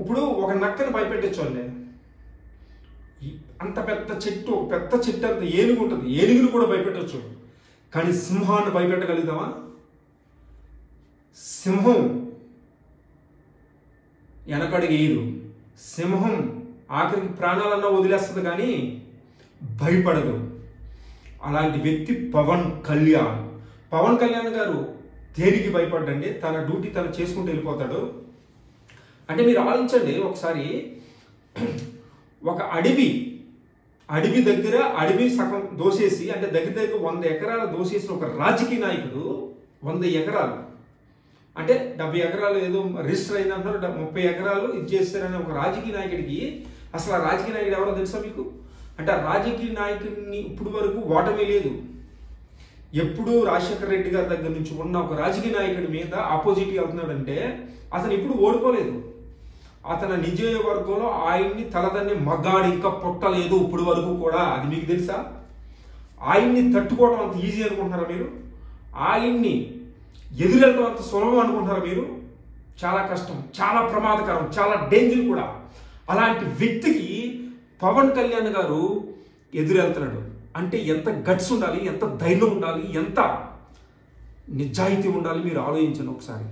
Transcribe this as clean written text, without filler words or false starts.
ఇప్పుడు ఒక నక్కని భయపెట్టచ్చండి. అంత పెద్ద చెట్టు, ఒక పెద్ద చెట్టు అంత ఏనుగు ఉంటుంది, ఏనుగును కూడా భయపెట్టవచ్చు. కానీ సింహాన్ని భయపెట్టగలుగుతామా? సింహం వెనకడుగేయదు. సింహం ఆఖరికి ప్రాణాలన్నా వదిలేస్తుంది కానీ భయపడదు. అలాంటి వ్యక్తి పవన్ కళ్యాణ్. పవన్ కళ్యాణ్ గారు దేనికి భయపడ్డండి? తన డ్యూటీ తను చేసుకుంటూ వెళ్ళిపోతాడు. అంటే మీరు ఆలోచించండి ఒకసారి, ఒక అడవి దగ్గర అడవి సగం దోసేసి, అంటే దగ్గర 100 ఎకరాలు దోసేసిన ఒక రాజకీయ నాయకుడు, 100 ఎకరాలు అంటే 70 ఎకరాలు ఏదో రిజిస్టర్ అయిందంటారు, 30 ఎకరాలు ఇది చేస్తారనే ఒక రాజకీయ నాయకుడికి, అసలు ఆ రాజకీయ నాయకుడు ఎవరో తెలుసా మీకు? అంటే ఆ రాజకీయ నాయకుడిని ఇప్పుడు వరకు ఓటమి లేదు. ఎప్పుడూ రాజశేఖర రెడ్డి గారి దగ్గర నుంచి ఉన్న ఒక రాజకీయ నాయకుడి మీద ఆపోజిట్గా వెళ్తున్నాడంటే అతను ఇప్పుడు ఓడిపోలేదు. అతని నియోజకవర్గంలో ఆయన్ని తలదన్ని మగాడు ఇంకా పుట్టలేదు ఇప్పుడు వరకు కూడా. అది మీకు తెలుసా? ఆయన్ని తట్టుకోవడం అంత ఈజీ అనుకుంటున్నారా మీరు? ఆయన్ని ఎదురెళ్ళడం అంత సులభం అనుకుంటున్నారా మీరు? చాలా కష్టం, చాలా ప్రమాదకరం, చాలా డేంజర్ కూడా. అలాంటి వ్యక్తికి పవన్ కళ్యాణ్ గారు ఎదురెళ్తున్నాడు అంటే ఎంత గట్స్ ఉండాలి, ఎంత ధైర్యం ఉండాలి, ఎంత నిజాయితీ ఉండాలి, మీరు ఆలోచించండి ఒకసారి.